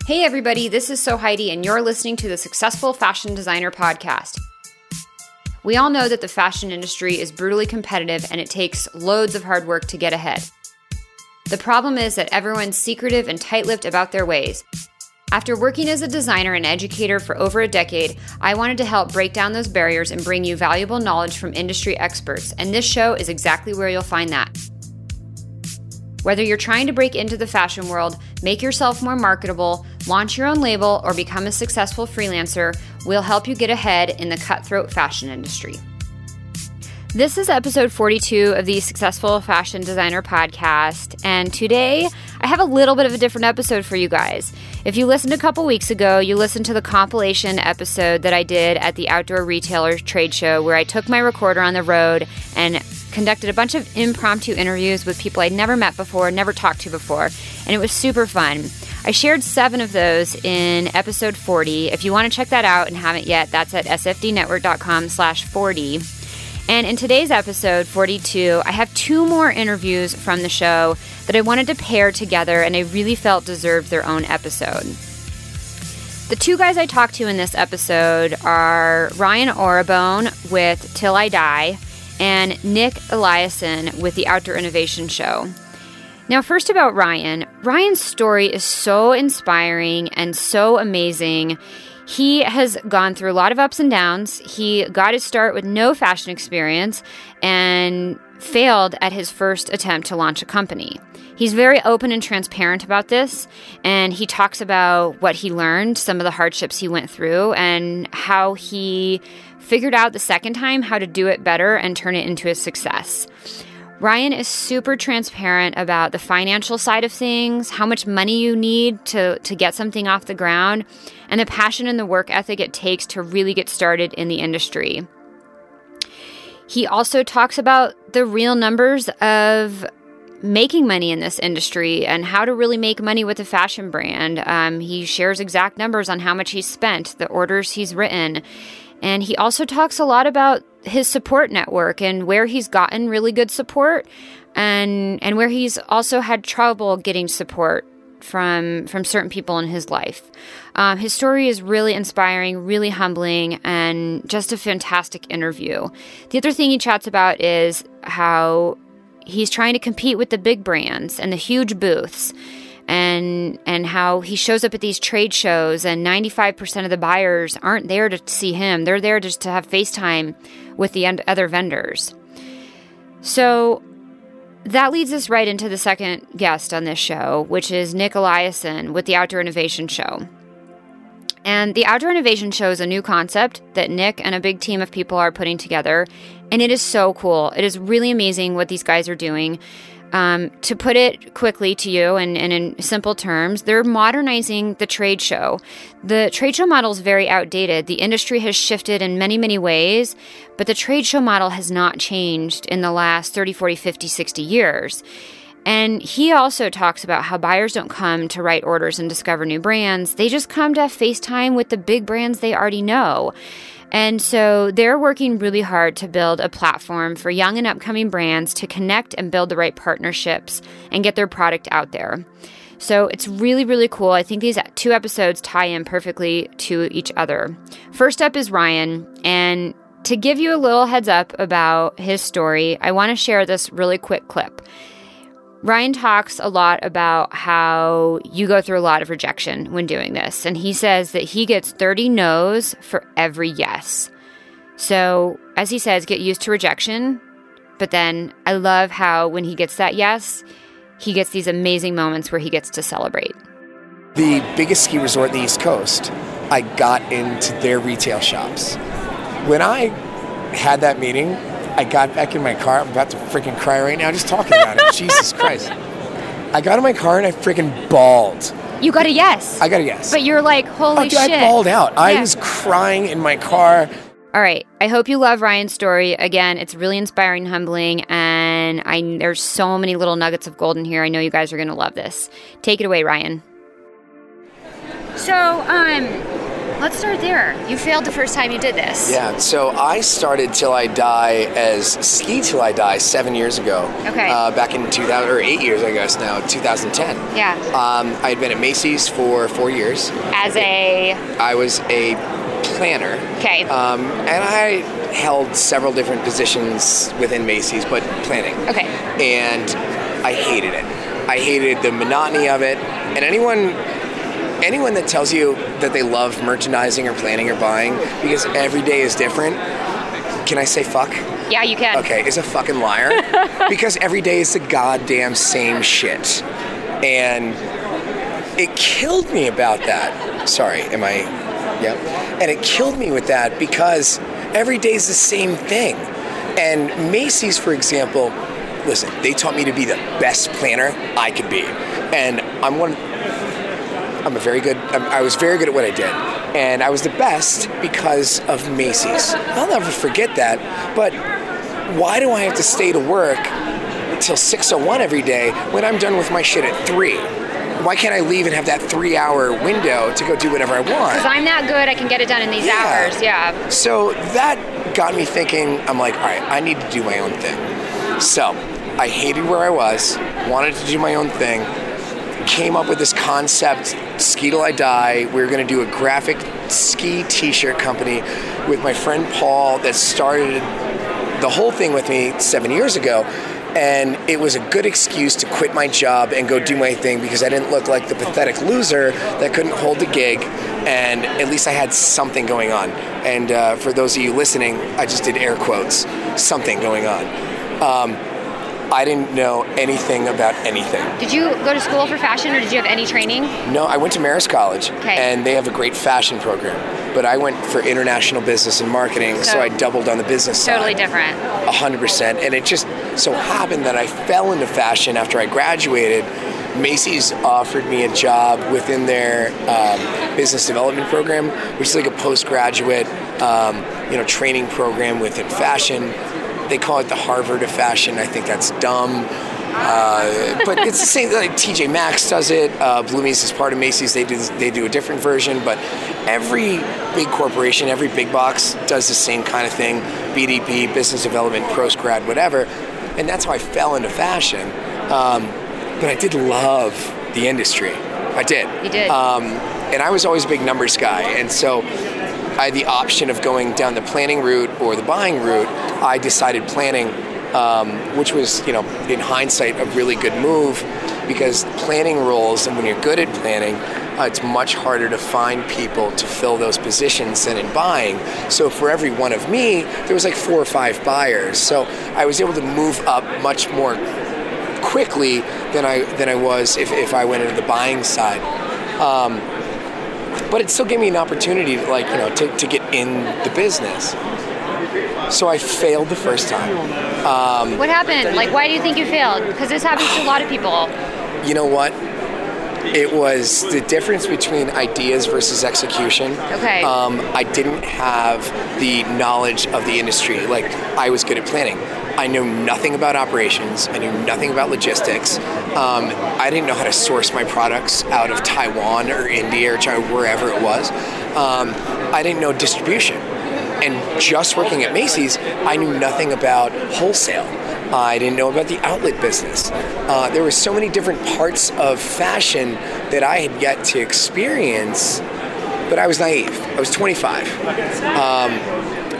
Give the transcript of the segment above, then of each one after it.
Hey everybody, this is So Heidi, and you're listening to the Successful Fashion Designer Podcast. We all know that the fashion industry is brutally competitive and it takes loads of hard work to get ahead. The problem is that everyone's secretive and tight-lipped about their ways. After working as a designer and educator for over a decade, I wanted to help break down those barriers and bring you valuable knowledge from industry experts, and this show is exactly where you'll find that. Whether you're trying to break into the fashion world, make yourself more marketable, launch your own label, or become a successful freelancer, we'll help you get ahead in the cutthroat fashion industry. This is episode 42 of the Successful Fashion Designer Podcast, and today I have a little bit of a different episode for you guys. If you listened a couple weeks ago, you listened to the compilation episode that I did at the Outdoor Retailers Trade Show, where I took my recorder on the road and conducted a bunch of impromptu interviews with people I'd never met before, never talked to before, and it was super fun. I shared 7 of those in episode 40. If you want to check that out and haven't yet, that's at sfdnetwork.com/40. And in today's episode, 42, I have 2 more interviews from the show that I wanted to pair together and I really felt deserved their own episode. The 2 guys I talked to in this episode are Ryan Orabone with Till I Die and Nick Eliason with the Outdoor Innovation Show. Now, first about Ryan. Ryan's story is so inspiring and so amazing. He has gone through a lot of ups and downs. He got his start with no fashion experience and failed at his first attempt to launch a company. He's very open and transparent about this, and he talks about what he learned, some of the hardships he went through, and how he figured out the second time how to do it better and turn it into a success. Ryan is super transparent about the financial side of things, how much money you need to get something off the ground, and the passion and the work ethic it takes to really get started in the industry. He also talks about the real numbers of making money in this industry and how to really make money with a fashion brand. He shares exact numbers on how much he's spent, the orders he's written, and he also talks a lot about his support network and where he's gotten really good support and where he's also had trouble getting support from certain people in his life. His story is really inspiring, really humbling, and just a fantastic interview. The other thing he chats about is how he's trying to compete with the big brands and the huge booths, and how he shows up at these trade shows and 95% of the buyers aren't there to see him. They're there just to have FaceTime with the other vendors. So that leads us right into the second guest on this show, which is Nick Eliason with the Outdoor Innovation Show. And the Outdoor Innovation Show is a new concept that Nick and a big team of people are putting together, and it is so cool. It is really amazing what these guys are doing. To put it quickly to you and in simple terms, they're modernizing the trade show. The trade show model is very outdated. The industry has shifted in many, many ways, but the trade show model has not changed in the last 30, 40, 50, 60 years. And he also talks about how buyers don't come to write orders and discover new brands. They just come to have FaceTime with the big brands they already know. And so they're working really hard to build a platform for young and upcoming brands to connect and build the right partnerships and get their product out there. So it's really, really cool. I think these 2 episodes tie in perfectly to each other. First up is Ryan, and to give you a little heads up about his story, I want to share this really quick clip. Ryan talks a lot about how you go through a lot of rejection when doing this, and he says that he gets 30 no's for every yes. So, as he says, get used to rejection, but then I love how when he gets that yes, he gets these amazing moments where he gets to celebrate. The biggest ski resort in the East Coast, I got into their retail shops. When I had that meeting, I got back in my car. I'm about to freaking cry right now just talking about it. Jesus Christ. I got in my car and I freaking bawled. You got a yes. I got a yes. But you're like, holy shit. I bawled out. Yeah. I was crying in my car. All right. I hope you love Ryan's story. Again, it's really inspiring and humbling, and there's so many little nuggets of gold in here. I know you guys are going to love this. Take it away, Ryan. So, let's start there. You failed the first time you did this. Yeah, so I started Till I Die as Ski Till I Die 7 years ago. Okay. Back in 2000, or 8 years, I guess now, 2010. Yeah. I had been at Macy's for 4 years. I was a planner. Okay. And I held several different positions within Macy's, but planning. Okay. And I hated it. I hated the monotony of it. And anyone that tells you that they love merchandising or planning or buying because every day is different, can I say fuck? Yeah, you can. Okay, is a fucking liar. Because every day is the goddamn same shit. And it killed me about that. Sorry, am I... Yeah. And it killed me with that because every day is the same thing. And Macy's, for example, listen, they taught me to be the best planner I could be. And I was very good at what I did. And I was the best because of Macy's. I'll never forget that. But why do I have to stay to work till 6:01 every day when I'm done with my shit at 3? Why can't I leave and have that 3-hour window to go do whatever I want? Because I'm that good, I can get it done in these hours, yeah. So that got me thinking, I'm like, all right, I need to do my own thing. So I hated where I was, wanted to do my own thing, came up with this concept, Ski Till I Die. We were going to do a graphic ski t-shirt company with my friend Paul that started the whole thing with me 7 years ago. And it was a good excuse to quit my job and go do my thing because I didn't look like the pathetic loser that couldn't hold a gig, and at least I had something going on. And for those of you listening, I just did air quotes, something going on. I didn't know anything about anything. Did you go to school for fashion or did you have any training? No, I went to Marist College, and they have a great fashion program. But I went for international business and marketing, so I doubled on the business side. Totally different. 100%. And it just so happened that I fell into fashion after I graduated. Macy's offered me a job within their business development program, which is like a postgraduate training program within fashion. They call it the Harvard of fashion. I think that's dumb. But it's the same, like TJ Maxx does it. Bloomies is part of Macy's. They do a different version. But every big corporation, every big box does the same kind of thing. BDP, business development, postgrad, whatever. And that's how I fell into fashion. But I did love the industry. I did. You did. And I was always a big numbers guy. And so I had the option of going down the planning route or the buying route. I decided planning, which was, in hindsight, a really good move because planning roles, and when you're good at planning, it's much harder to find people to fill those positions than in buying. So for every one of me, there was like 4 or 5 buyers. So I was able to move up much more quickly than I was if I went into the buying side. But it still gave me an opportunity to get in the business. So I failed the first time. What happened? Why do you think you failed? Because this happens to a lot of people. You know what? It was the difference between ideas versus execution. Okay. I didn't have the knowledge of the industry. I was good at planning. I knew nothing about operations. I knew nothing about logistics. I didn't know how to source my products out of Taiwan or India or China, wherever it was. I didn't know distribution. And just working at Macy's, I knew nothing about wholesale. I didn't know about the outlet business. There were so many different parts of fashion that I had yet to experience, but I was naive. I was 25.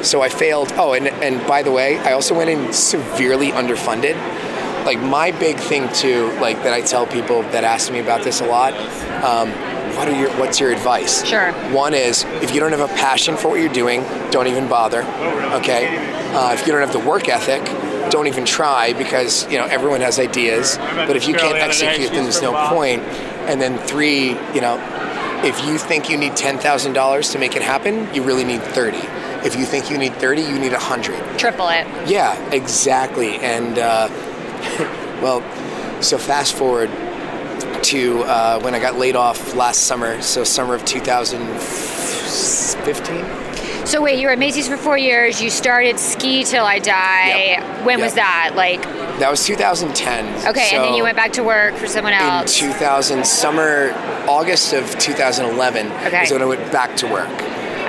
So I failed. Oh, and by the way, I also went in severely underfunded. My big thing too, that I tell people that ask me about this a lot, what's your advice? Sure. One is, if you don't have a passion for what you're doing, don't even bother, okay? If you don't have the work ethic, don't even try because, everyone has ideas, but if you can't execute, then there's no point. And then 3, if you think you need $10,000 to make it happen, you really need 30. If you think you need 30, you need 100. Triple it. Yeah, exactly. And, so fast forward to when I got laid off last summer, so summer of 2015. So wait, you were at Macy's for 4 years. You started Ski Till I Die. Yep. When was that? That was 2010. Okay, so and then you went back to work for someone else. In August of 2011 is when I went back to work.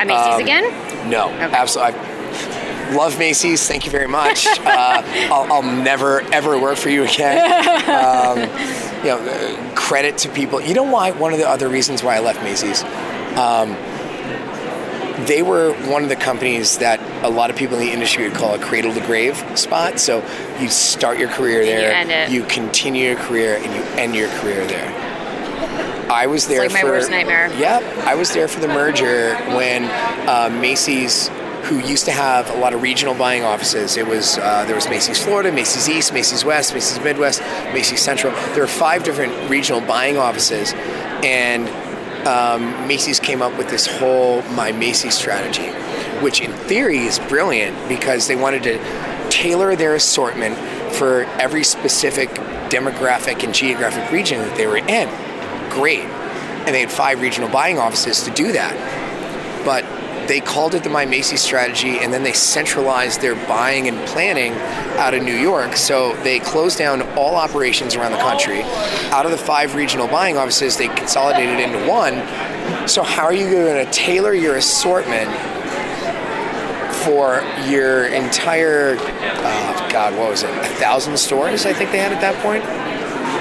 At Macy's again? No, Okay. absolutely. I love Macy's. Thank you very much. I'll never ever work for you again. Credit to people. You know why? One of the other reasons why I left Macy's. They were one of the companies that a lot of people in the industry would call a cradle to grave spot. So you start your career there, you continue your career, and you end your career there. I was there it's like my worst nightmare. Yep, I was there for the merger when Macy's, who used to have a lot of regional buying offices. It was there was Macy's Florida, Macy's East, Macy's West, Macy's Midwest, Macy's Central. There were 5 different regional buying offices, and Macy's came up with this whole My Macy's strategy, which in theory is brilliant because they wanted to tailor their assortment for every specific demographic and geographic region that they were in. Great. And they had 5 regional buying offices to do that. But they called it the My Macy's strategy, and then they centralized their buying and planning out of New York. So they closed down all operations around the country. Out of the 5 regional buying offices, they consolidated into 1. So how are you going to tailor your assortment for your entire, what was it, 1,000 stores, I think they had at that point?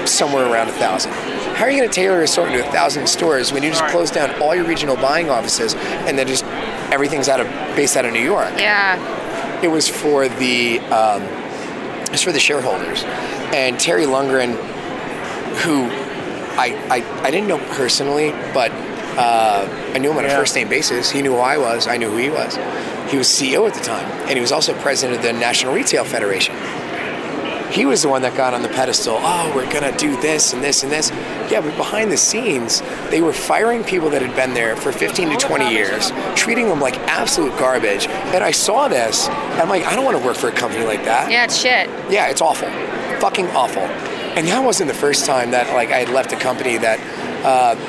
Somewhere around 1,000. How are you going to tailor your assortment to 1,000 stores when you just close down all your regional buying offices and then just everything's based out of New York? Yeah. It was for the shareholders, and Terry Lundgren, who I didn't know personally, but I knew him on a first name basis. He knew who I was. I knew who he was. He was CEO at the time, and he was also president of the National Retail Federation. He was the one that got on the pedestal. Oh, we're going to do this and this and this. Yeah, but behind the scenes, they were firing people that had been there for 15 to 20 years, treating them like absolute garbage. And I saw this, and I'm like, I don't want to work for a company like that. Yeah, it's shit. Yeah, it's awful. Fucking awful. And that wasn't the first time that I had left a company that,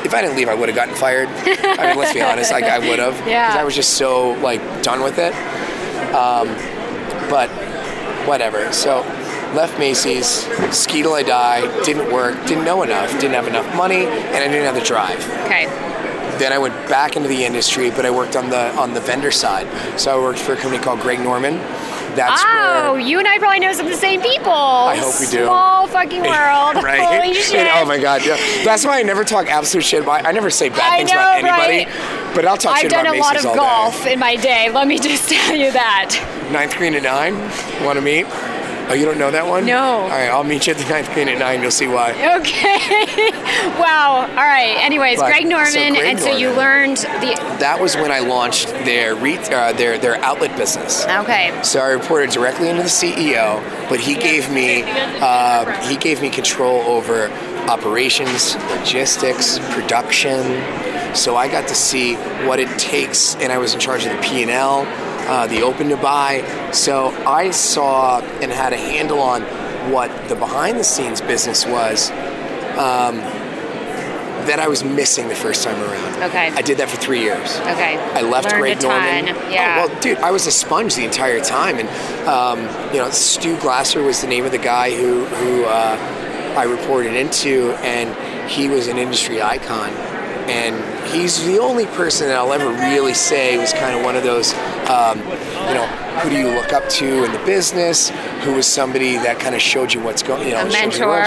if I didn't leave, I would have gotten fired. I mean, let's be honest, I would have. Yeah. Because I was just so, done with it. But whatever. So left Macy's, ski till I die, didn't work, didn't know enough, didn't have enough money, and I didn't have the drive. Okay. Then I went back into the industry, but I worked on the vendor side. So I worked for a company called Greg Norman. That's where you and I probably know some of the same people. I hope we do. Small fucking world. Right? Holy shit. Oh my God. Yeah. That's why I never talk absolute shit about. I never say bad things about anybody. Right? But I'll talk shit about Macy's all day. I've done a lot of golf in my day. Let me just tell you that. 9th green at 9. Want to meet? Oh, you don't know that one? No. All right, I'll meet you at the 9th green at 9. You'll see why. Okay. Wow. All right. Anyways, Greg Norman, so you learned the. That was when I launched their outlet business. Okay. So I reported directly into the CEO, but he gave me control over operations, logistics, production. So I got to see what it takes, and I was in charge of the P&L. The open to buy. So I saw and had a handle on what the behind the scenes business was that I was missing the first time around. Okay. I did that for 3 years. Okay. I left Greg Norman. Yeah. Oh, well, dude, I was a sponge the entire time, and Stu Glasser was the name of the guy who I reported into, and he was an industry icon. And he's the only person that I'll ever really say was kind of one of those, who do you look up to in the business? Who was somebody that kind of showed you what's going, a mentor,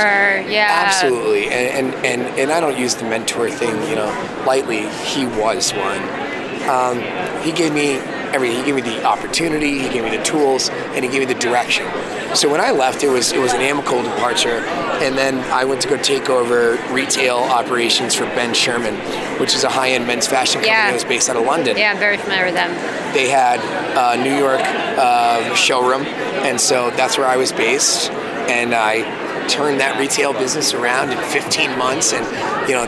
yeah. Absolutely. And I don't use the mentor thing, lightly. He was one. He gave me everything. He gave me the opportunity, he gave me the tools, and he gave me the direction. So when I left, it was an amicable departure, and then I went to go take over retail operations for Ben Sherman, which is a high-end men's fashion company that was based out of London. Yeah, I'm very familiar with them. They had a New York showroom, and so that's where I was based, and I turned that retail business around in 15 months, and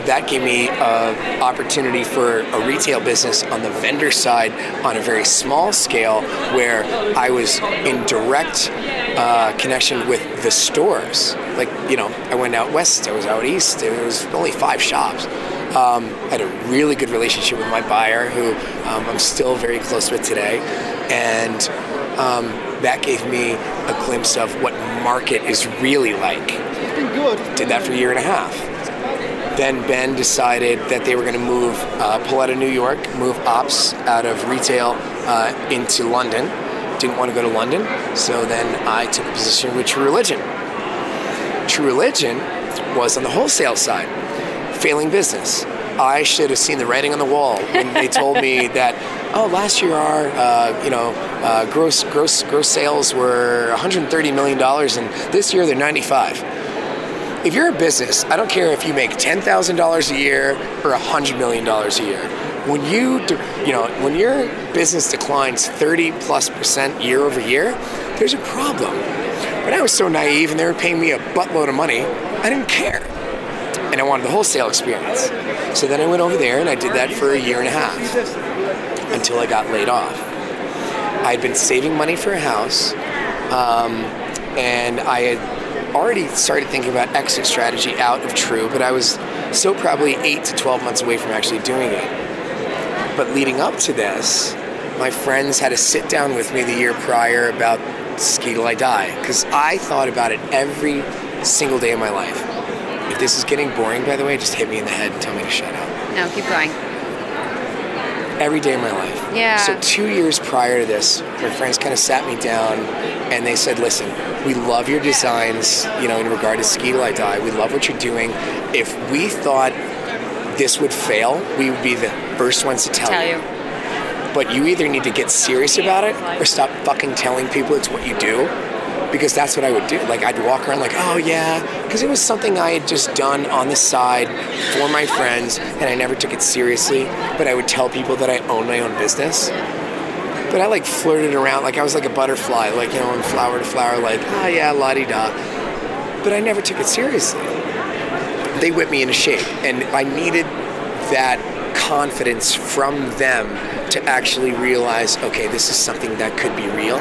that gave me an opportunity for a retail business on the vendor side on a very small scale, where I was in direct connection with the stores. I went out west, I was out east, there was only 5 shops. I had a really good relationship with my buyer, who I'm still very close with today, and that gave me a glimpse of what market is really like. It's been good. Did that for a year and a half. Then Ben decided that they were going to pull out of New York, move ops out of retail into London. Didn't want to go to London, so then I took a position with True Religion. True Religion was on the wholesale side, failing business. I should have seen the writing on the wall when they told me that, last year our gross sales were $130 million, and this year they're 95. If you're a business, I don't care if you make $10,000 a year or $100 million a year. When your business declines 30+% year over year, there's a problem. But I was so naive, and they were paying me a buttload of money, I didn't care. And I wanted the wholesale experience. So then I went over there, and I did that for a year and a half until I got laid off. I had been saving money for a house, and I had already started thinking about exit strategy out of True, but I was so probably 8 to 12 months away from actually doing it. But leading up to this, my friends had a sit down with me the year prior about ski till I die, because I thought about it every single day of my life. If this is getting boring, by the way, just hit me in the head and tell me to shut up. No, keep going. Every day of my life. Yeah. So 2 years prior to this, my friends kind of sat me down and they said, listen, we love your designs, in regard to ski till I die. We love what you're doing. If we thought this would fail, we would be the first ones to tell you. But you either need to get serious about it or stop fucking telling people it's what you do. Because that's what I would do. Like, I'd walk around like, oh yeah, because it was something I had just done on the side for my friends, and I never took it seriously. But I would tell people that I own my own business. But I flirted around like I was like a butterfly, from flower to flower, like, oh yeah, la-di-da. But I never took it seriously. They whipped me into shape, and I needed that confidence from them to actually realize, okay, this is something that could be real.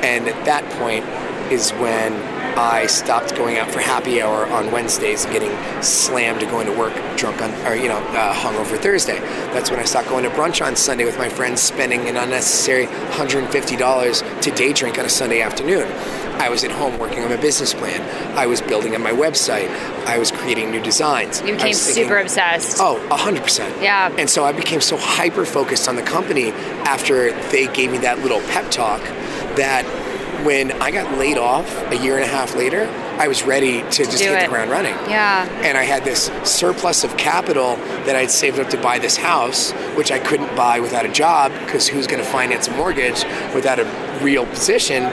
And at that point is when I stopped going out for happy hour on Wednesdays and getting slammed to going to work drunk hungover Thursday. That's when I stopped going to brunch on Sunday with my friends, spending an unnecessary $150 to day drink on a Sunday afternoon. I was at home working on my business plan. I was building on my website. I was creating new designs. You became super obsessed. Oh, 100%. Yeah. And so I became so hyper-focused on the company after they gave me that little pep talk that when I got laid off a year and a half later, I was ready to just hit the ground running. Yeah. And I had this surplus of capital that I'd saved up to buy this house, which I couldn't buy without a job, because who's going to finance a mortgage without a real position,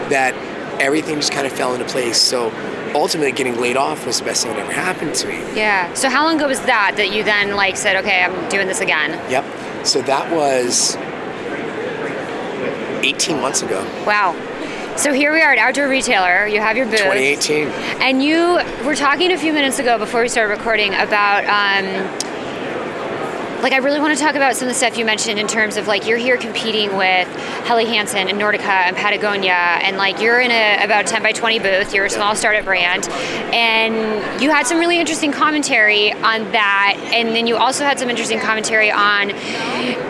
that everything just kind of fell into place. So ultimately getting laid off was the best thing that ever happened to me. Yeah. So how long ago was that you then said, okay, I'm doing this again? Yep. So that was 18 months ago. Wow. So here we are at Outdoor Retailer. You have your booth. 2018. And you were talking a few minutes ago before we started recording about, I really want to talk about some of the stuff you mentioned in terms of, you're here competing with Helly Hansen and Nordica and Patagonia, and, you're in about a 10 by 20 booth. You're a small startup brand. And you had some really interesting commentary on that. And then you also had some interesting commentary on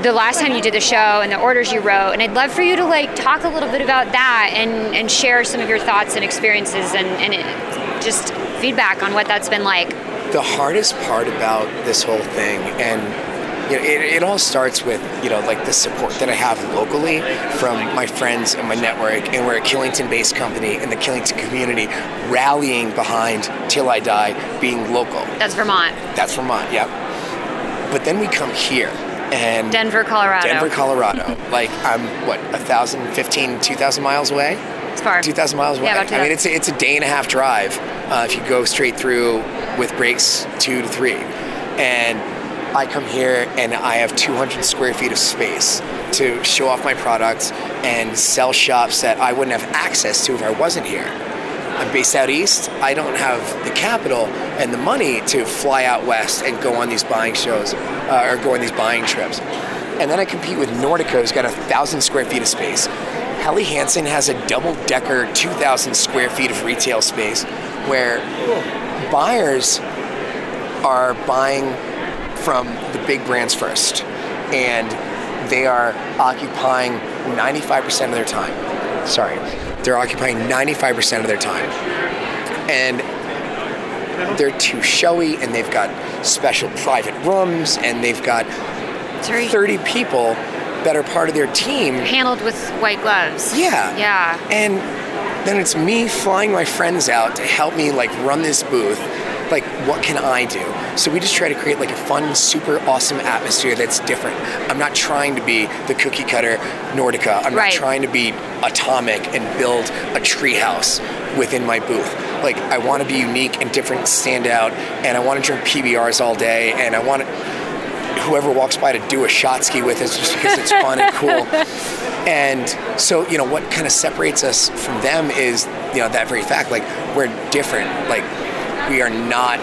the last time you did the show and the orders you wrote. And I'd love for you to, talk a little bit about that and share some of your thoughts and experiences and just feedback on what that's been like. The hardest part about this whole thing, and it all starts with, the support that I have locally from my friends and my network, and we're a Killington-based company, and the Killington community rallying behind Till I Die, being local. That's Vermont. That's Vermont, yep. But then we come here, and Denver, Colorado. I'm, 2,000 miles away? It's far. 2,000 miles away. Yeah, about 2,000. I mean, it's a day and a half drive if you go straight through with breaks 2 to 3. And I come here and I have 200 square feet of space to show off my products and sell shops that I wouldn't have access to if I wasn't here. I'm based out east. I don't have the capital and the money to fly out west and go on these buying shows or go on these buying trips. And then I compete with Nordica, who's got 1,000 square feet of space. Helly Hansen has a double-decker 2,000 square feet of retail space where buyers are buying from the big brands first, and they are occupying 95% of their time. They're occupying 95% of their time. And they're too showy, and they've got special private rooms, and they've got 30 people that are part of their team. Handled with white gloves. Yeah. Yeah. And then it's me flying my friends out to help me like run this booth. Like, what can I do? So we just try to create like a fun, super awesome atmosphere that's different. I'm not trying to be the cookie cutter Nordica. I'm not trying to be atomic and build a treehouse within my booth. Like, I want to be unique and different, stand out, and I want to drink PBRs all day, and I want whoever walks by to do a shot ski with us just because it's fun and cool. And so, you know, what kind of separates us from them is, you know, that very fact, like, we're different. Like, we are not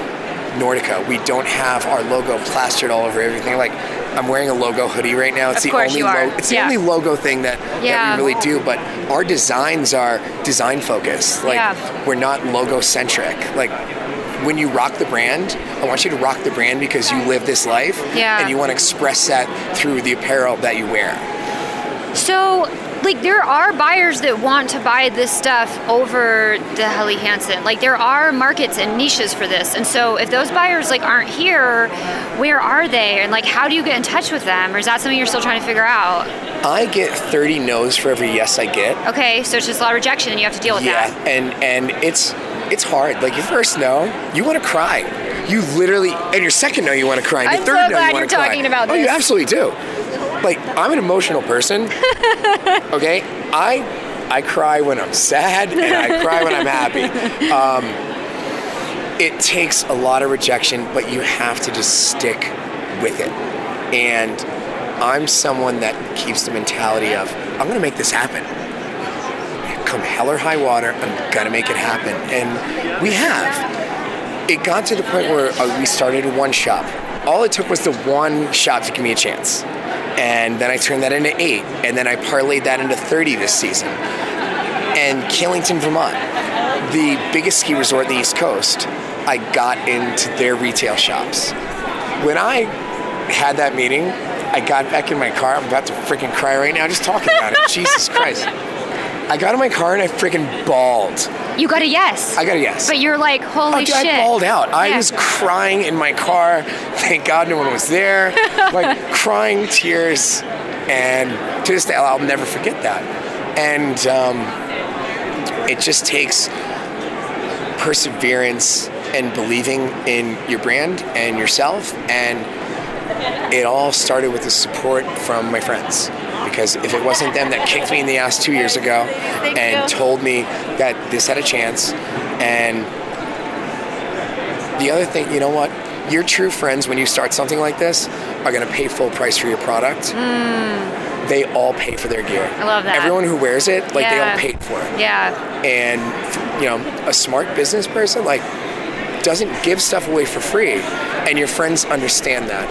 Nordica. We don't have our logo plastered all over everything. Like, I'm wearing a logo hoodie right now. It's the only logo thing that we really do. But our designs are design focused. Like, we're not logo centric. Like, when you rock the brand, I want you to rock the brand because you live this life, and you want to express that through the apparel that you wear. So, like, there are buyers that want to buy this stuff over the Helly Hansen. Like, there are markets and niches for this. And so if those buyers, like, aren't here, where are they? And, like, how do you get in touch with them? Or is that something you're still trying to figure out? I get 30 no's for every yes I get. Okay, so it's just a lot of rejection and you have to deal with that. Yeah, and it's hard. Like, your first no, you want to cry. You literally, and your second no, you want to cry. And I'm so glad you're talking about this. Oh, you absolutely do. Like, I'm an emotional person, okay? I cry when I'm sad, and I cry when I'm happy. It takes a lot of rejection, but you have to just stick with it. And I'm someone that keeps the mentality of, I'm going to make this happen. Come hell or high water, I'm going to make it happen. And we have. It got to the point where we started one shop. All it took was the one shop to give me a chance. And then I turned that into 8, and then I parlayed that into 30 this season. And Killington, Vermont, the biggest ski resort in the East Coast, I got into their retail shops. When I had that meeting, I got back in my car. I'm about to freaking cry right now just talking about it. Jesus Christ. I got in my car and I freaking bawled. You got a yes. I got a yes. But you're like, holy shit. I bawled out. I was crying in my car. Thank God no one was there. Like, crying tears. And to this day, I'll never forget that. And it just takes perseverance and believing in your brand and yourself. And it all started with the support from my friends. Because if it wasn't them that kicked me in the ass 2 years ago and told me that this had a chance, and the other thing, you know what? Your true friends, when you start something like this, are going to pay full price for your product. They all pay for their gear. I love that. Everyone who wears it, like, they all paid for it. Yeah. And, you know, a smart business person, like, doesn't give stuff away for free. And your friends understand that.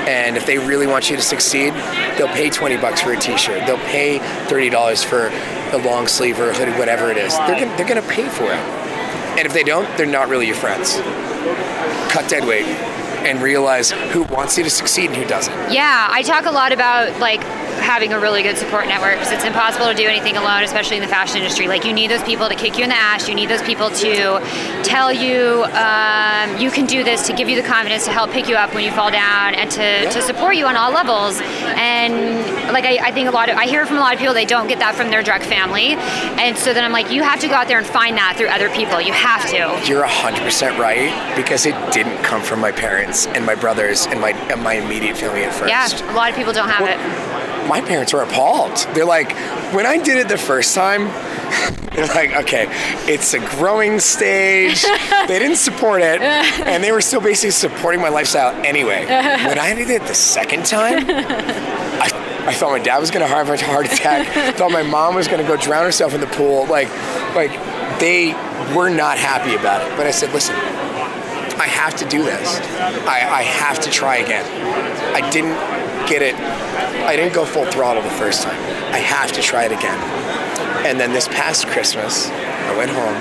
And if they really want you to succeed, they'll pay $20 for a t-shirt. They'll pay $30 for a long sleeve or a hoodie, whatever it is. They're gonna pay for it. And if they don't, they're not really your friends. Cut dead weight and realize who wants you to succeed and who doesn't. Yeah, I talk a lot about, like, having a really good support network, because it's impossible to do anything alone, especially in the fashion industry. Like, you need those people to kick you in the ass. You need those people to tell you you can do this, to give you the confidence, to help pick you up when you fall down, and to support you on all levels. And, like, I think I hear from a lot of people, they don't get that from their direct family. And so then I'm like, you have to go out there and find that through other people. You have to. You're 100% right, because it didn't come from my parents and my brothers and my immediate family at first. Yeah, a lot of people don't have it. My parents were appalled. They're like, when I did it the first time, they're like, okay, it's a growing stage. They didn't support it, and they were still basically supporting my lifestyle anyway. When I did it the second time, I thought my dad was going to have a heart attack. I thought my mom was going to go drown herself in the pool. Like they were not happy about it. But I said, listen, I have to do this. I have to try again. I didn't get it. I didn't go full throttle the first time. I have to try it again. And then this past Christmas, I went home.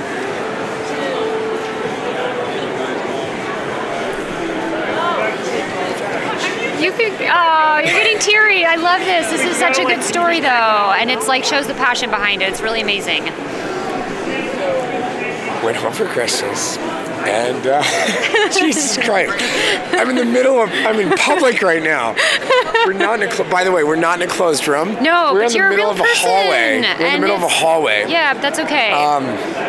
You're getting teary. I love this. This is such a good story, though. And it's like, shows the passion behind it. It's really amazing. Went home for Christmas. And Jesus Christ, I'm in public right now. We're not in by the way, we're not in a closed room. No, we're but you're a real person. Hallway. We're in the middle of a hallway. Yeah, that's okay.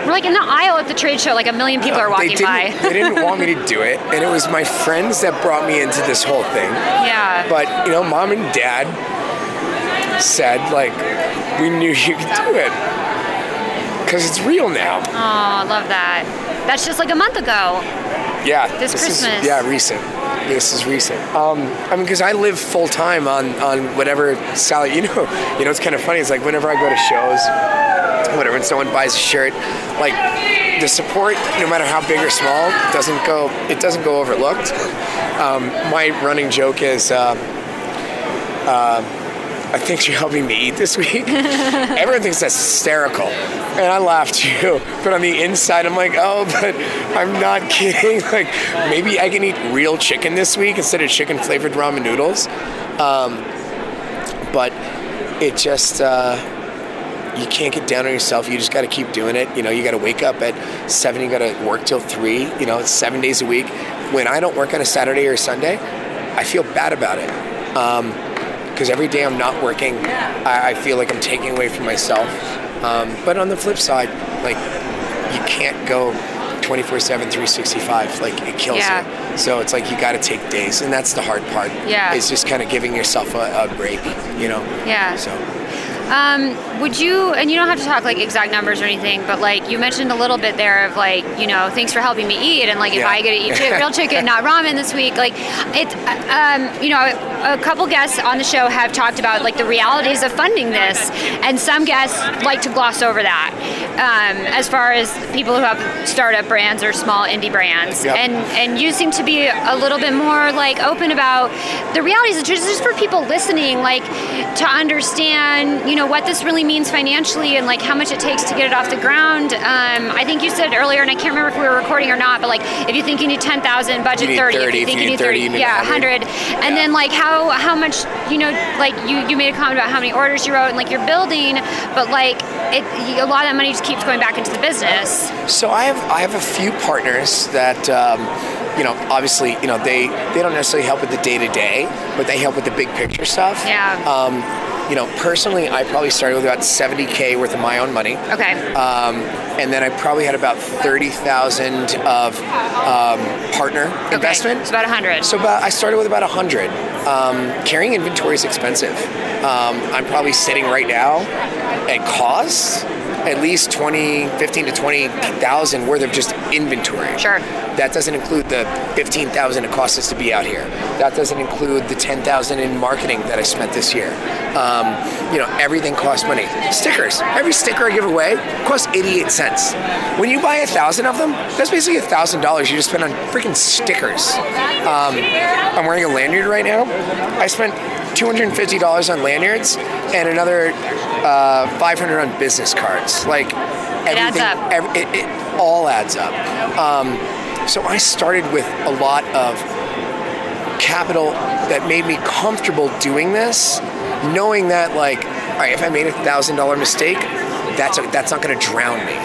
We're like in the aisle at the trade show, like a million people are walking by. They didn't want me to do it, and it was my friends that brought me into this whole thing. Yeah. But Mom and Dad said, like, we knew you could do it because it's real now. Oh, I love that. That's just like a month ago. Yeah. This Christmas. Recent. This is recent. Because I live full time on whatever salary. It's kind of funny. It's like whenever I go to shows, whatever, when someone buys a shirt, like the support, no matter how big or small, doesn't go overlooked. My running joke is, I think you're helping me eat this week. Everyone thinks that's hysterical. And I laugh too. But on the inside, I'm like, oh, but I'm not kidding. Like, maybe I can eat real chicken this week instead of chicken-flavored ramen noodles. But it just, you can't get down on yourself. You just got to keep doing it. You got to wake up at 7. You got to work till 3. It's 7 days a week. When I don't work on a Saturday or Sunday, I feel bad about it. Because every day I'm not working, I feel like I'm taking away from myself. But on the flip side, like, you can't go 24/7, 365. Like, it kills you. So it's like you got to take days, and that's the hard part. Yeah. It's just kind of giving yourself a break, Yeah. So. Would you, and you don't have to talk like exact numbers or anything, but like you mentioned a little bit there of like, thanks for helping me eat, and like if I get to eat real chicken, not ramen this week, like it's, a couple guests on the show have talked about like the realities of funding this, and some guests like to gloss over that, as far as people who have startup brands or small indie brands, and you seem to be a little bit more like open about the realities, just for people listening, like to understand, what this really means financially and like how much it takes to get it off the ground. I think you said earlier, and I can't remember if we were recording or not, but like if you think you need 10,000, budget 30. If you think you need 30, 100. And then like how much, like you made a comment about how many orders you wrote and like you're building, but like a lot of that money just keeps going back into the business. So I have a few partners that obviously, they don't necessarily help with the day-to-day, but they help with the big picture stuff. Yeah. Personally, I probably started with about $70K worth of my own money. Okay. And then I probably had about $30,000 of partner investment. It's about 100. So I started with about 100. Carrying inventory is expensive. I'm probably sitting right now at cost at least 15 to 20,000 worth of just inventory. Sure. That doesn't include the 15,000 it costs us to be out here. That doesn't include the 10,000 in marketing that I spent this year. Everything costs money. Stickers. Every sticker I give away costs 88 cents. When you buy 1,000 of them, that's basically $1,000 you just spend on freaking stickers. I'm wearing a lanyard right now. I spent $250 on lanyards and another $500 on business cards. Like, everything, it adds up. It all adds up. So I started with a lot of capital that made me comfortable doing this, knowing that, like, all right, if I made $1,000 mistake, that's not going to drown me.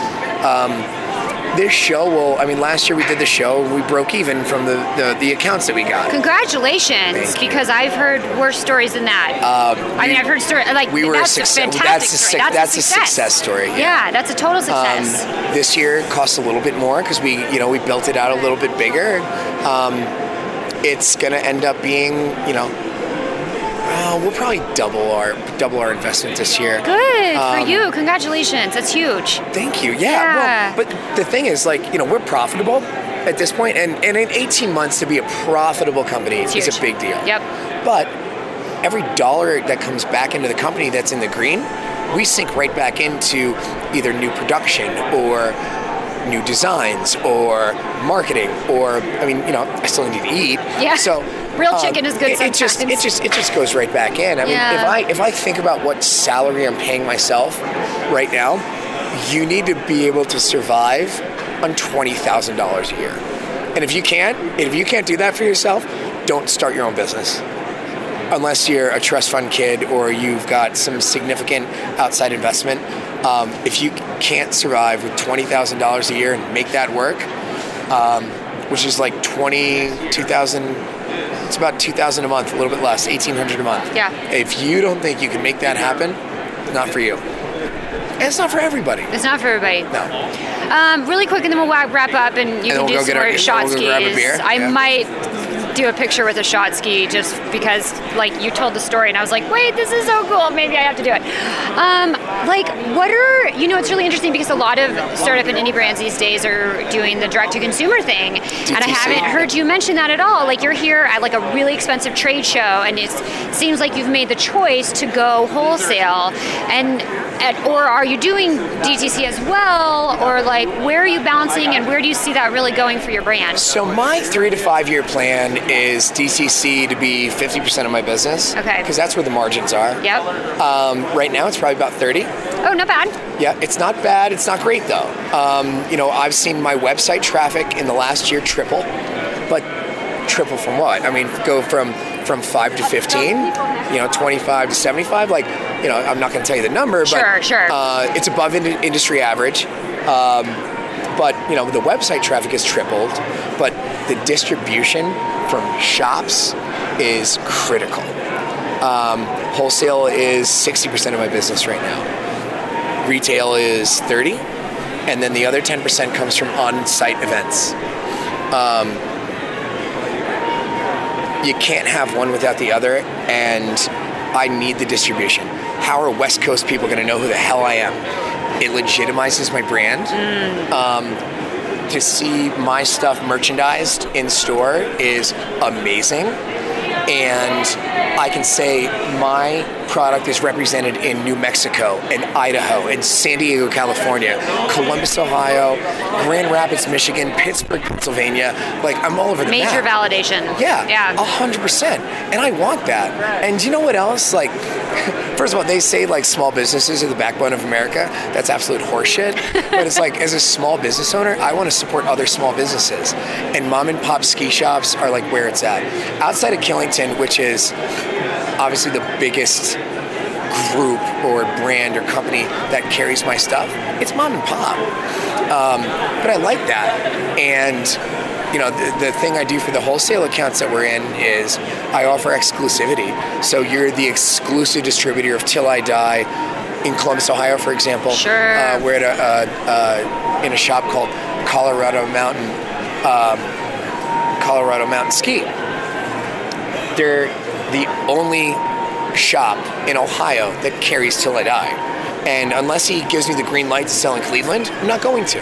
This show last year we did the show and we broke even from the accounts that we got. Congratulations, because I've heard worse stories than that. I've heard stories like that's a fantastic story. That's a success story. Yeah, that's a total success. This year it costs a little bit more because we built it out a little bit bigger. It's going to end up being, we'll probably double our investment this year. Good for you. Congratulations. That's huge. Thank you. Yeah. Well, but the thing is, like, we're profitable at this point, and in 18 months to be a profitable company is a big deal. Yep. But every dollar that comes back into the company that's in the green, we sink right back into either new production or new designs or marketing, or I still need to eat. Yeah. So real chicken is good sometimes. It just goes right back in. I mean, if I think about what salary I'm paying myself right now, you need to be able to survive on $20,000 a year. And if you can't do that for yourself, don't start your own business. Unless you're a trust fund kid or you've got some significant outside investment. If you can't survive with $20,000 a year and make that work, which is like 2,000. It's about 2,000 a month, a little bit less, 1,800 a month. Yeah. If you don't think you can make that happen, it's not for you. And it's not for everybody. It's not for everybody. No. Really quick, and then we'll wrap up, and you can do some more shot skis. Grab a beer. I might do a picture with a shot ski just because, like, you told the story, and I was like, wait, this is so cool. Maybe I have to do it. What are, it's really interesting because a lot of startup and indie brands these days are doing the direct-to-consumer thing, DTC. And I haven't heard you mention that at all. Like, you're here at, like, a really expensive trade show, and it seems like you've made the choice to go wholesale, or are you doing DTC as well, or like where are you balancing and where do you see that really going for your brand? So my 3 to 5 year plan is DTC to be 50% of my business. Okay. Because that's where the margins are. Yep. Right now it's probably about 30. Oh, not bad. Yeah, it's not bad. It's not great though. I've seen my website traffic in the last year triple, but triple from what? I mean, go from 5 to 15, 25 to 75, I'm not going to tell you the number, but sure. It's above industry average. But the website traffic has tripled, but the distribution from shops is critical. Wholesale is 60% of my business right now. Retail is 30, and then the other 10% comes from on-site events. You can't have one without the other, and I need the distribution. How are West Coast people going to know who the hell I am? It legitimizes my brand. To see my stuff merchandised in store is amazing. And I can say my product is represented in New Mexico and Idaho and San Diego, California, Columbus, Ohio, Grand Rapids, Michigan, Pittsburgh, Pennsylvania. I'm all over the map. Major validation. Yeah, 100%. And I want that. And you know what else? First of all, they say small businesses are the backbone of America. That's absolute horseshit. But it's as a small business owner, I want to support other small businesses. And mom and pop ski shops are where it's at. Outside of Killington, which is obviously the biggest group or brand or company that carries my stuff, it's mom and pop. But I like that. And the thing I do for the wholesale accounts that we're in is I offer exclusivity. So you're the exclusive distributor of Till I Die in Columbus, Ohio, for example. Sure. We're at in a shop called Colorado Mountain Ski. They're the only shop in Ohio that carries Till I Die. And unless he gives me the green light to sell in Cleveland, I'm not going to.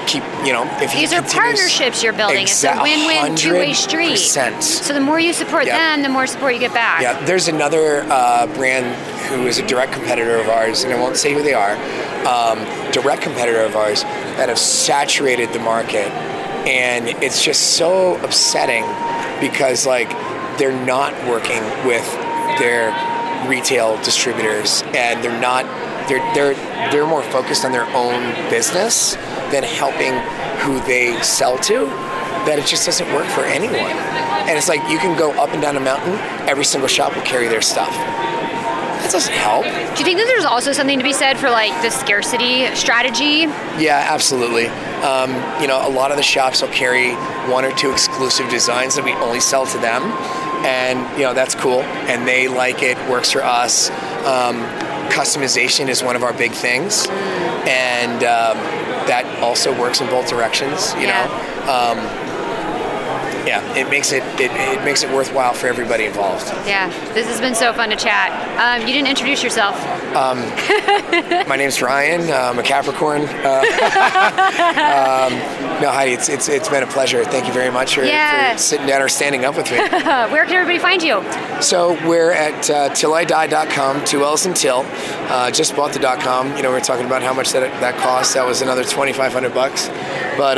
If he These are partnerships you're building. It's a win-win, two-way street. So the more you support them, the more support you get back. Yeah, there's another brand who is a direct competitor of ours, and I won't say who they are, direct competitor of ours that have saturated the market. And it's just so upsetting because they're not working with their retail distributors, and they're more focused on their own business than helping who they sell to, that it just doesn't work for anyone. And it's you can go up and down a mountain, every single shop will carry their stuff. That doesn't help. Do you think that there's also something to be said for the scarcity strategy? Yeah, absolutely. A lot of the shops will carry 1 or 2 exclusive designs that we only sell to them. And, that's cool. And they like it, works for us. Customization is one of our big things. And that also works in both directions, you know. It makes it worthwhile for everybody involved. Yeah, this has been so fun to chat. You didn't introduce yourself. My name's Ryan. I'm a Capricorn. No, Heidi, it's been a pleasure. Thank you very much for sitting down or standing up with me. Where can everybody find you? So we're at tillidie.com, 2 L's in Till. Just bought the .com. We're talking about how much that costs. That was another $2,500. But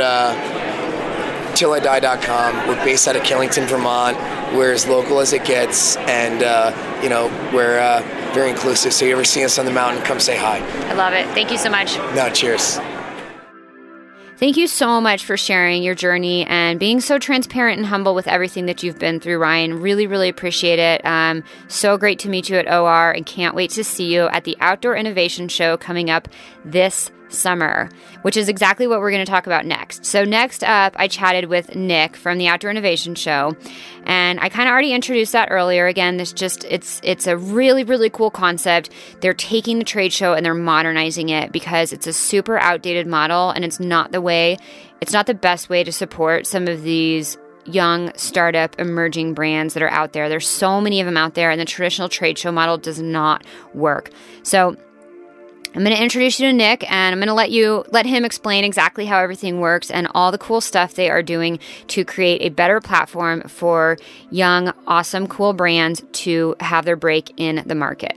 tillidie.com. We're based out of Killington, Vermont. We're as local as it gets, and we're very inclusive. So you ever see us on the mountain, come say hi. I love it. Thank you so much. No, cheers. Thank you so much for sharing your journey and being so transparent and humble with everything that you've been through, Ryan. Really, really appreciate it. So great to meet you at OR, and can't wait to see you at the Outdoor Innovation Show coming up this summer, which is exactly what we're going to talk about next. So next up, I chatted with Nick from the Outdoor Innovation Show, and I kind of already introduced that earlier. Again, it's a really, really cool concept. They're taking the trade show and they're modernizing it because it's a super outdated model, and it's not the best way to support some of these young startup emerging brands that are out there. There's so many of them out there, and the traditional trade show model does not work. So I'm going to introduce you to Nick, and I'm going to let him explain exactly how everything works and all the cool stuff they are doing to create a better platform for young, awesome, cool brands to have their break in the market.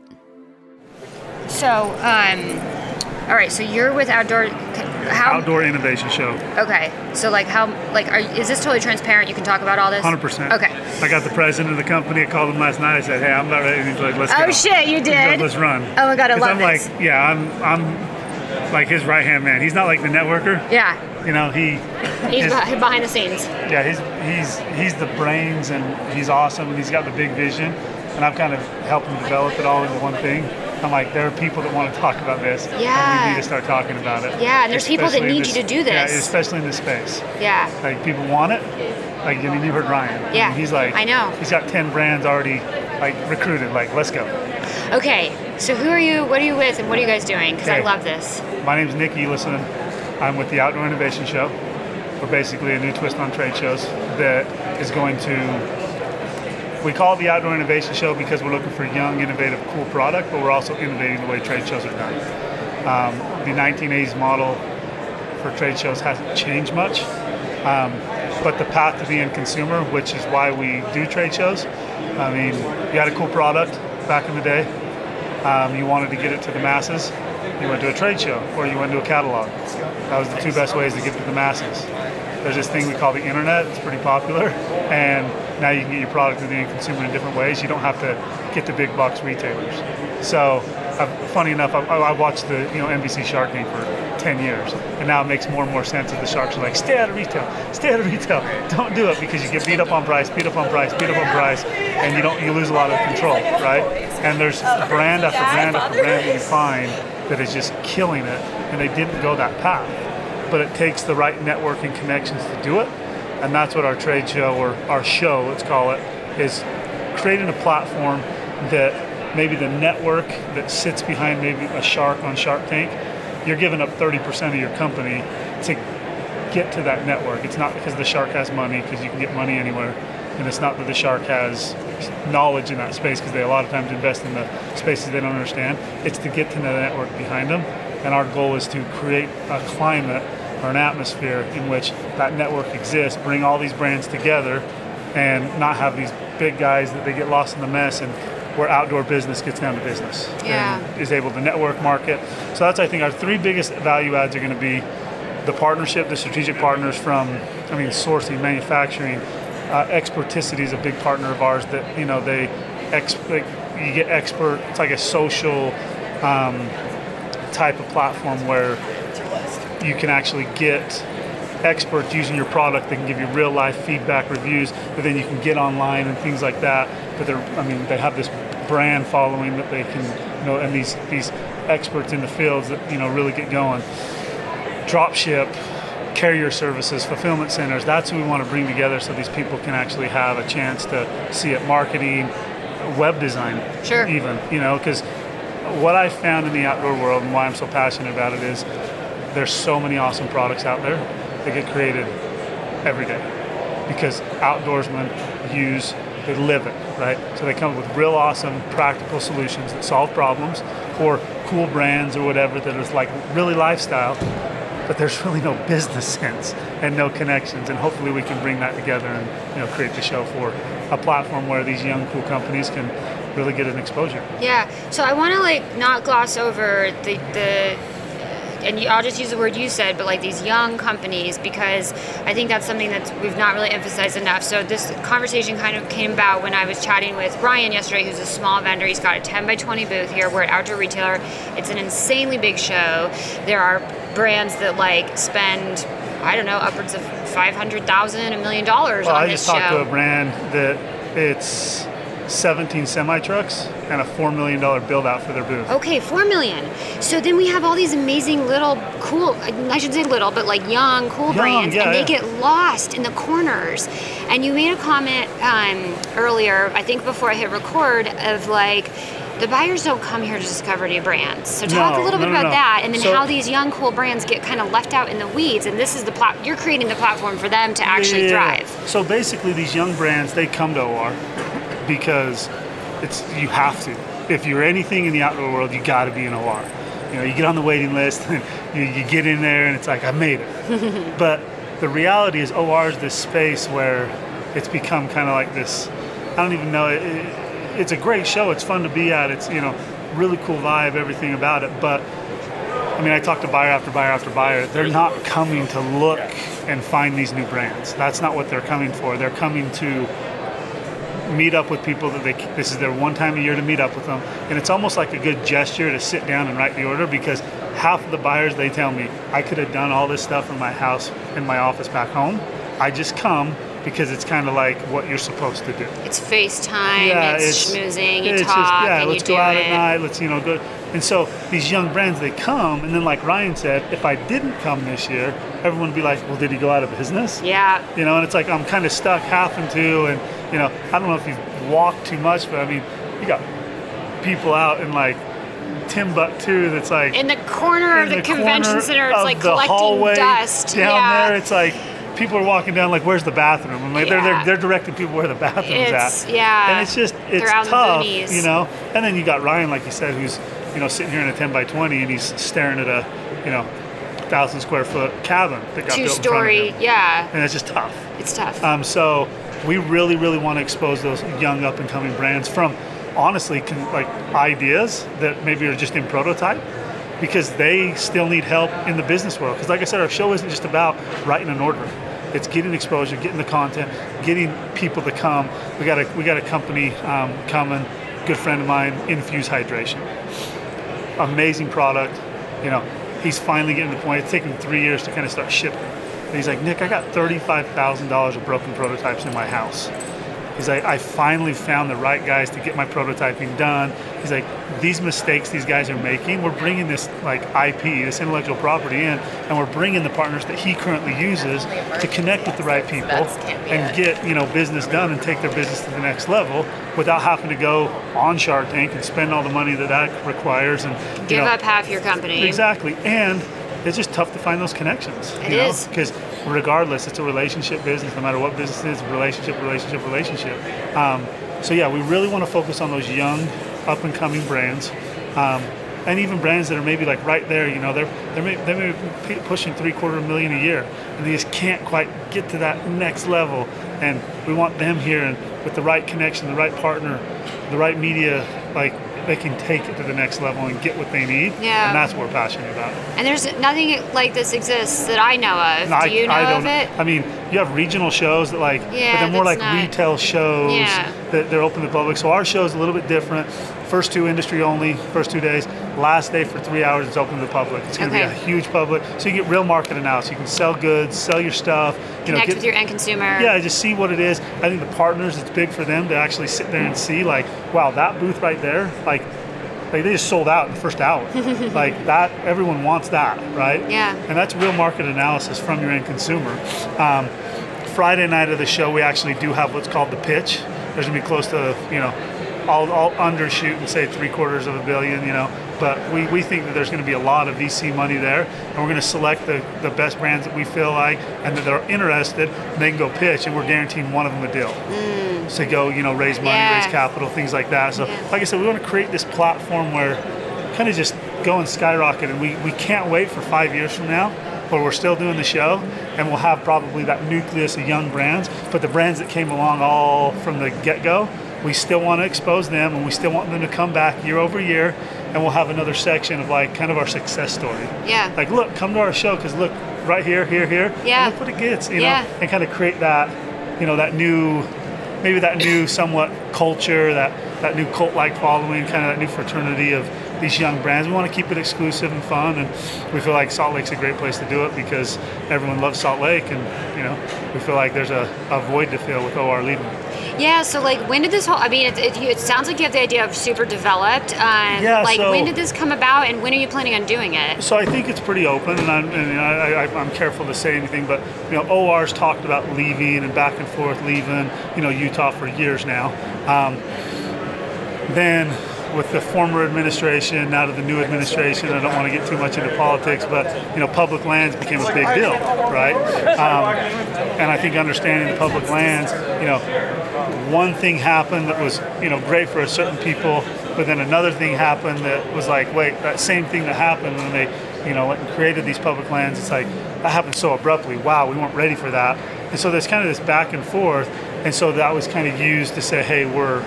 So, all right, so you're with Outdoor Innovation Show. Okay, so is this totally transparent? You can talk about all this? 100%. Okay. I got the president of the company. I called him last night. I said, hey, I'm about ready. He's like, let's go. Oh shit, you did? Let's run. Oh my God, I love I'm this. like, yeah, I'm like his right-hand man. He's not like the networker. Yeah. You know, he's behind the scenes. Yeah, he's the brains, and he's awesome, and he's got the big vision, and I've kind of helped him develop it all into one thing. I'm like, there are people that want to talk about this. Yeah. And we need to start talking about it. Yeah, and there's people that need you to do this. Yeah, especially in this space. Yeah. Like, people want it. Like, I mean, you heard Ryan. Yeah. I mean, he's like, I know. He's got 10 brands already, like, recruited. Like, let's go. Okay, so who are you, what are you with, and what are you guys doing? Because I love this. My name's Nick Elison. I'm with the Outdoor Innovation Show. We're basically a new twist on trade shows that is going to... We call it the Outdoor Innovation Show because we're looking for young, innovative, cool product, but we're also innovating the way trade shows are done. The 1980s model for trade shows hasn't changed much, but the path to the end consumer, which is why we do trade shows. I mean, you had a cool product back in the day. You wanted to get it to the masses. You went to a trade show or you went to a catalog. That was the two best ways to get to the masses. There's this thing we call the internet. It's pretty popular, and now you can get your product to the end consumer in different ways. You don't have to get to big box retailers. So, funny enough, I watched the NBC Shark Tank for 10 years, and now it makes more and more sense that the sharks are like, stay out of retail, don't do it, because you get beat up on price, and you lose a lot of control, right? And there's brand after brand after brand that you find that is just killing it, and they didn't go that path. But it takes the right networking connections to do it, and that's what our trade show, or our show, let's call it, is creating a platform that maybe the network that sits behind maybe a shark on Shark Tank, you're giving up 30% of your company to get to that network. It's not because the shark has money, because you can get money anywhere, and it's not that the shark has knowledge in that space, because they a lot of times invest in the spaces they don't understand. It's to get to the network behind them, and our goal is to create a climate or an atmosphere in which that network exists, bring all these brands together, and not have these big guys that they get lost in the mess, and where outdoor business gets down to business. Yeah. And is able to network market. So that's, I think, our three biggest value adds are going to be the partnership, the strategic partners from, sourcing, manufacturing. Experticity is a big partner of ours that, you get expert, it's like a social type of platform where you can actually get experts using your product that can give you real life feedback, reviews, but then you can get online and things like that. But they have this brand following that they can, and these experts in the fields that, really get going. Dropship, carrier services, fulfillment centers, that's who we want to bring together so these people can actually have a chance to see it. Marketing, web design, sure, even, because what I found in the outdoor world and why I'm so passionate about it is there's so many awesome products out there that get created every day because outdoorsmen they live it, right? So they come up with real awesome practical solutions that solve problems, or cool brands or whatever that is like really lifestyle, but there's really no business sense and no connections, and hopefully we can bring that together and create the show for a platform where these young cool companies can really get an exposure. Yeah, so I want to not gloss over the and I'll just use the word you said, but these young companies, because I think that's something that we've not really emphasized enough. So this conversation kind of came about when I was chatting with Ryan yesterday, who's a small vendor. He's got a 10 by 20 booth here. We're at Outdoor Retailer. It's an insanely big show. There are brands that spend, I don't know, upwards of $500,000, $1 million on this show. I just talked to a brand that 17 semi-trucks and a $4 million build out for their booth. Okay, 4 million. So then we have all these amazing little cool, I should say little, but like young, cool brands, and they get lost in the corners. And you made a comment earlier, I think before I hit record, of like, the buyers don't come here to discover new brands. So talk a little bit about that, and then how these young, cool brands get kind of left out in the weeds. And this is you're creating the platform for them to actually thrive. So basically, these young brands, they come to OR because you have to. If you're anything in the outdoor world, you got to be in OR. You know, you get on the waiting list, and you get in there, and it's like, I made it. But the reality is, OR is this space where it's become kind of like this. I don't even know. It's a great show. It's fun to be at. It's, you know, really cool vibe, everything about it. But I mean, I talk to buyer after buyer after buyer. They're not coming to look and find these new brands. That's not what they're coming for. They're coming to meet up with people that this is their one time a year to meet up with them. And it's almost like a good gesture to sit down and write the order, because half of the buyers, they tell me, I could have done all this stuff in my house, in my office back home. I just come because it's kind of like what you're supposed to do. It's FaceTime, it's schmoozing, you talk, and let's you do go out it. at night, let's, you know, go. And so these young brands, they come, and then like Ryan said, if I didn't come this year, everyone would be like, well, did he go out of business? Yeah. You know, and it's like, I'm kind of stuck having to, and, you know, I don't know if you've walked too much, but I mean, you got people out in like Timbuktu that's like in the corner of the convention center, it's like collecting dust down there. It's like people are walking down like, where's the bathroom? And like they're directing people where the bathroom's at. Yeah. And it's just, it's tough, you know. And then you got Ryan, like you said, who's, you know, sitting here in a 10 by 20, and he's staring at a, you know, 1,000 square foot cabin that got built in front of him. 2-story, yeah. And it's just tough. It's tough. So we really, really want to expose those young up and coming brands from, honestly, like ideas that maybe are just in prototype, because they still need help in the business world. Because like I said, our show isn't just about writing an order. It's getting exposure, getting the content, getting people to come. We got a company coming, good friend of mine, Infuse Hydration. Amazing product. You know, he's finally getting to the point. It's taken 3 years to kind of start shipping. And he's like, Nick, I got $35,000 of broken prototypes in my house. He's like, I finally found the right guys to get my prototyping done. He's like, these mistakes these guys are making, we're bringing this like IP, this intellectual property in, and we're bringing the partners that he currently uses to connect with the right people and get, you know, business done and take their business to the next level without having to go on Shark Tank and spend all the money that requires and give up half your company. Exactly. And it's just tough to find those connections. It is. Because regardless, it's a relationship business. No matter what business it is, relationship. So yeah, we really want to focus on those young, up and coming brands, and even brands that are maybe like right there. You know, they may be pushing $750,000 a year, and they just can't quite get to that next level. And we want them here, and with the right connection, the right partner, the right media, like, they can take it to the next level and get what they need. Yeah. And that's what we're passionate about. And there's nothing like this exists that I know of. Do you know of it? I mean, you have regional shows that like, but they're more like retail shows that they're open to the public. So our show is a little bit different. First 2 industry only, first 2 days. Last day for 3 hours, it's open to the public. It's going to be a huge public. So you get real market analysis. You can sell goods, sell your stuff. Connect with your end consumer. Yeah, just see what it is. I think the partners, it's big for them to actually sit there and see like, wow, that booth right there, like they just sold out in the first hour. Like that, everyone wants that, right? Yeah. And that's real market analysis from your end consumer. Friday night of the show, we actually do have what's called the pitch. There's going to be close to, you know, I'll undershoot and say $750 million, you know, but we think that there's going to be a lot of VC money there, and we're going to select the best brands that we feel like and that are interested, and they can go pitch, and we're guaranteeing one of them a deal. So go, you know, raise money, raise capital, things like that. So like I said, we want to create this platform where kind of just go and skyrocket, and we can't wait for 5 years from now where we're still doing the show, and we'll have probably that nucleus of young brands, but the brands that came along all from the get-go, we still want to expose them, and we still want them to come back year over year, and we'll have another section of like kind of our success story. Yeah. Like, look, come to our show, because look, right here, yeah, look what it gets, you know, and kind of create that, you know, that new somewhat culture, that new cult-like following, kind of that new fraternity of these young brands. We want to keep it exclusive and fun, and we feel like Salt Lake's a great place to do it because everyone loves Salt Lake, and, you know, we feel like there's a void to fill with OR leading. Yeah, so like when did this whole, I mean, it sounds like you have the idea of super developed. Yeah, like so, when did this come about and when are you planning on doing it? So I think it's pretty open, and I'm careful to say anything, but OR's talked about leaving and back and forth leaving, Utah for years now. Then with the former administration, now to the new administration, I don't want to get too much into politics, but public lands became a big deal, right? And I think understanding the public lands, one thing happened that was great for a certain people, but then another thing happened that was like, wait, that same thing that happened when they went and created these public lands, it's like that happened so abruptly. Wow, we weren't ready for that. And so there's kind of this back and forth, and so that was kind of used to say, hey, we're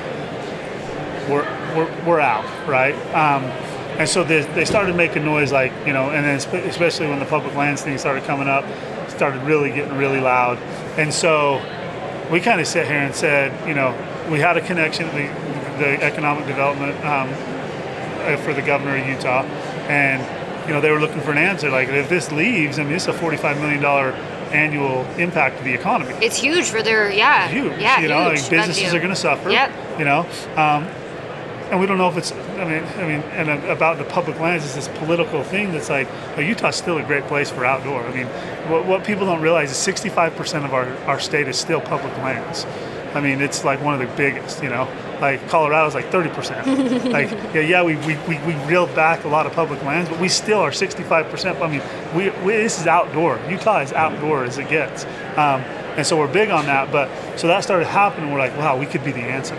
out, right? And so they started making noise, like, and then especially when the public lands thing started coming up, started really getting really loud. And so we kind of sat here and said, we had a connection, the economic development for the governor of Utah, and they were looking for an answer. Like, if this leaves, I mean, it's a $45 million annual impact to the economy. It's huge for their, Huge. Yeah, huge. Like businesses are going to suffer. Yep. And we don't know if it's, and about the public lands is this political thing that's like, Utah's still a great place for outdoor. I mean, what people don't realize is 65% of our state is still public lands. I mean, it's like one of the biggest, like Colorado's like 30%. Like, we reeled back a lot of public lands, but we still are 65%. I mean, this is outdoor. Utah is outdoor as it gets. And so we're big on that, so that started happening. We're like, wow, we could be the answer.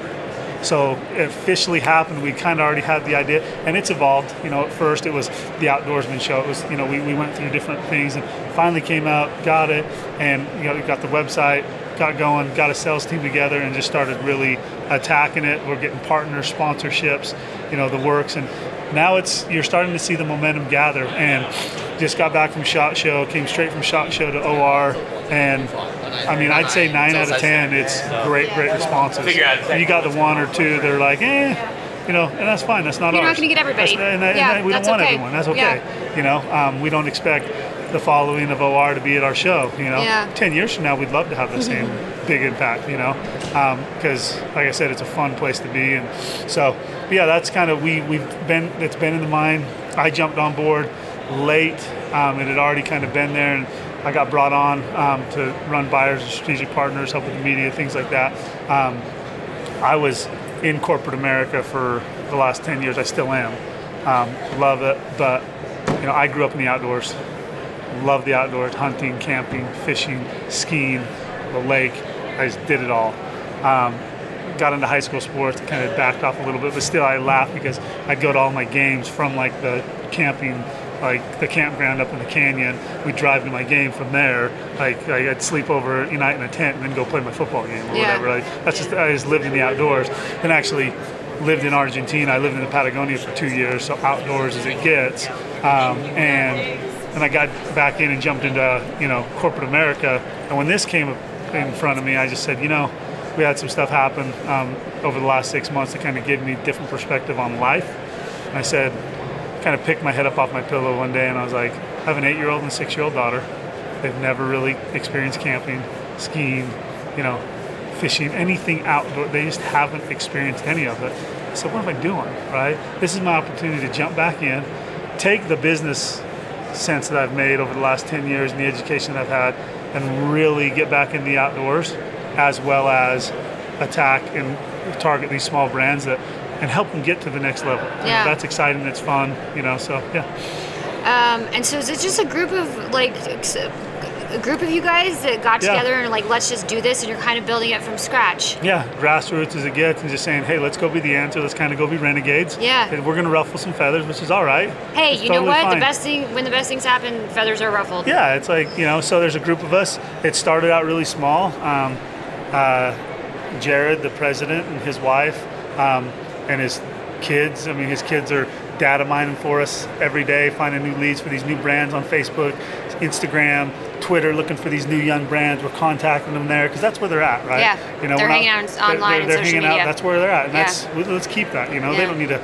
So it officially happened. We kind of already had the idea, and it's evolved. At first it was the Outdoorsman show. It was, we went through different things and finally came out, got it, and we got the website, got going, got a sales team together, and just started really attacking it. We're getting partners, sponsorships, the works, and now you're starting to see the momentum gather. And just got back from SHOT Show, came straight from SHOT Show to OR, and I mean, I'd say 9 out of 10, it's great responses. You got the one or two that are like, and that's fine. That's not ours. You're not going to get everybody. We don't want okay. everyone. That's okay. Yeah. We don't expect the following of OR to be at our show. 10 years from now, we'd love to have the same big impact. Because like I said, it's a fun place to be, and so that's kind of it's been in the mind. I jumped on board late. It had already kind of been there, and I got brought on to run buyers and strategic partners, help with the media, things like that. I was in corporate America for the last 10 years. I still am. Love it, but I grew up in the outdoors. Love the outdoors, hunting, camping, fishing, skiing, the lake. I just did it all. Got into high school sports, kind of backed off a little bit, but still I laugh because I'd go to all my games from like the camping, like the campground up in the canyon. We'd drive to my game from there. Like I'd sleep over night in a tent and then go play my football game or whatever. Like I just lived in the outdoors. And actually lived in Argentina. I lived in Patagonia for 2 years, so outdoors as it gets. And I got back in and jumped into corporate America. And when this came in front of me, I just said, we had some stuff happen over the last 6 months that kind of gave me a different perspective on life. And I said, kind of picked my head up off my pillow one day, and I was like, I have an 8-year-old and a 6-year-old daughter. They've never really experienced camping, skiing, fishing, anything outdoor. They just haven't experienced any of it. So what am I doing, right? This is my opportunity to jump back in, take the business sense that I've made over the last 10 years and the education that I've had, and really get back in the outdoors, as well as attack and target these small brands and help them get to the next level. Yeah. That's exciting, it's fun, so yeah. And so is it just a group of you guys that got together and like, let's just do this, and you're kind of building it from scratch? Yeah, grassroots as it gets, and just saying, hey, let's go be the answer, let's kind of go be renegades. Yeah. And we're going to ruffle some feathers, which is all right. Hey, it's you know what? fine. When the best things happen, feathers are ruffled. Yeah, it's like, so there's a group of us. It started out really small. Jared, the president, and his wife, and his kids. I mean, his kids are data mining for us every day, finding new leads for these new brands on Facebook, Instagram, Twitter, looking for these new young brands. We're contacting them there because that's where they're at, right? Yeah, they're hanging out online and social media. Out, that's where they're at, and let's keep that. They don't need to,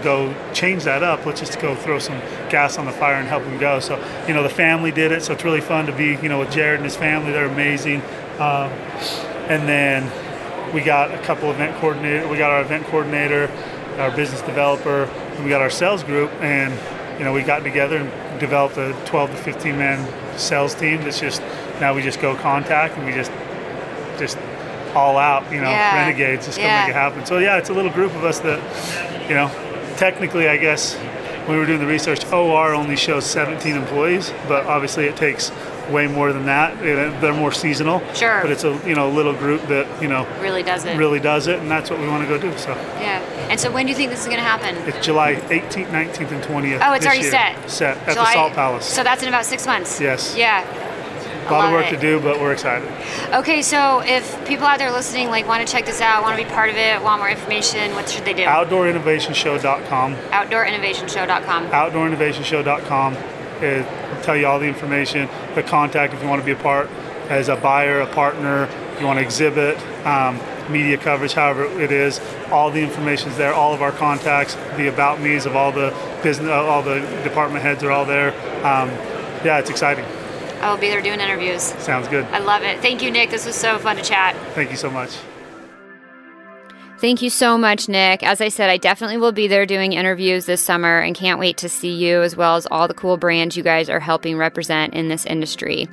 go change that up. Let's just go throw some gas on the fire and help them go. So, the family did it, so it's really fun to be, with Jared and his family. They're amazing. And then we got a couple event coordinator. We got our event coordinator, our business developer, and we got our sales group. And we got together and developed a 12 to 15 man sales team. That's just now we just go contact and we just all out. Renegades just gonna make it happen. So it's a little group of us that technically, I guess, when we were doing the research, OR only shows 17 employees, but obviously it takes way more than that. They're more seasonal. Sure. But it's a little group that really does it, and that's what we want to go do. So. Yeah. And so when do you think this is going to happen? It's July 18th, 19th, and 20th. Oh, it's already set. Set at the Salt Palace. So that's in about 6 months. Yes. Yeah. A lot of work to do, but we're excited. Okay, so if people out there listening want to check this out, want to be part of it, want more information, what should they do? OutdoorInnovationShow.com. OutdoorInnovationShow.com. OutdoorInnovationShow.com. It'll tell you all the information, the contact if you want to be a part as a buyer, a partner, if you want to exhibit, media coverage, however it is. All the information's there, all of our contacts, the about me's of all the business, all the department heads are all there. It's exciting. I will be there doing interviews. Sounds good. I love it. Thank you, Nick. This was so fun to chat. Thank you so much. Thank you so much, Nick. As I said, I definitely will be there doing interviews this summer and can't wait to see you as well as all the cool brands you guys are helping represent in this industry.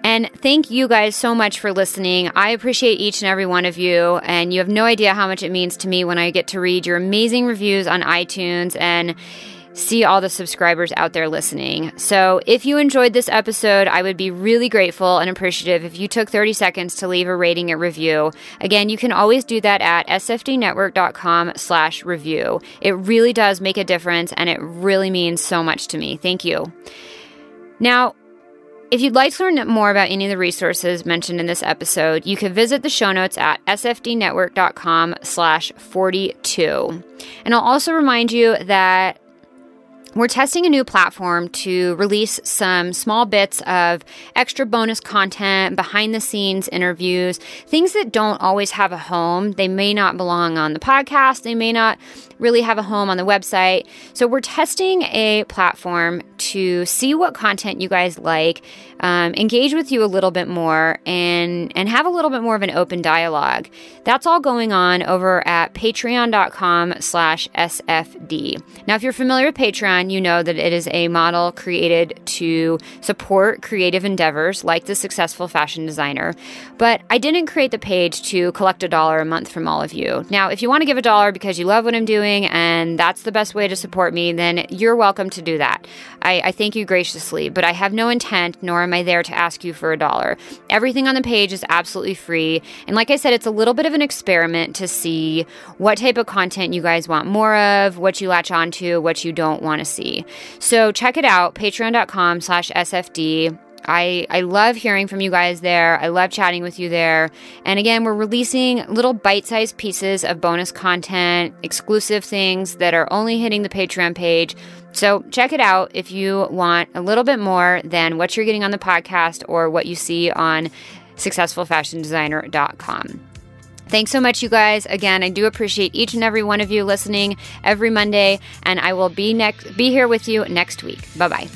And thank you guys so much for listening. I appreciate each and every one of you, and you have no idea how much it means to me when I get to read your amazing reviews on iTunes and see all the subscribers out there listening. So if you enjoyed this episode, I would be really grateful and appreciative if you took 30 seconds to leave a rating and review. Again, you can always do that at sfdnetwork.com/review. It really does make a difference, and it really means so much to me. Thank you. Now, if you'd like to learn more about any of the resources mentioned in this episode, you can visit the show notes at sfdnetwork.com/42. And I'll also remind you that we're testing a new platform to release some small bits of extra bonus content, behind the scenes interviews, things that don't always have a home. They may not belong on the podcast. They may not really have a home on the website. So we're testing a platform to see what content you guys like, engage with you a little bit more, and have a little bit more of an open dialogue. That's all going on over at patreon.com/SFD. Now, if you're familiar with Patreon, you know that it is a model created to support creative endeavors like the successful fashion designer. But I didn't create the page to collect $1 a month from all of you. Now, if you want to give $1 because you love what I'm doing and that's the best way to support me, then you're welcome to do that. I thank you graciously, but I have no intent, nor am I there to ask you for $1. Everything on the page is absolutely free. And like I said, it's a little bit of an experiment to see what type of content you guys want more of, what you latch onto, what you don't want to see. So check it out, patreon.com/SFD. I love hearing from you guys there. I love chatting with you there. And again, we're releasing little bite-sized pieces of bonus content, exclusive things that are only hitting the Patreon page. So check it out if you want a little bit more than what you're getting on the podcast or what you see on successfulfashiondesigner.com. Thanks so much, you guys. Again, I do appreciate each and every one of you listening every Monday, and I will be here with you next week. Bye-bye.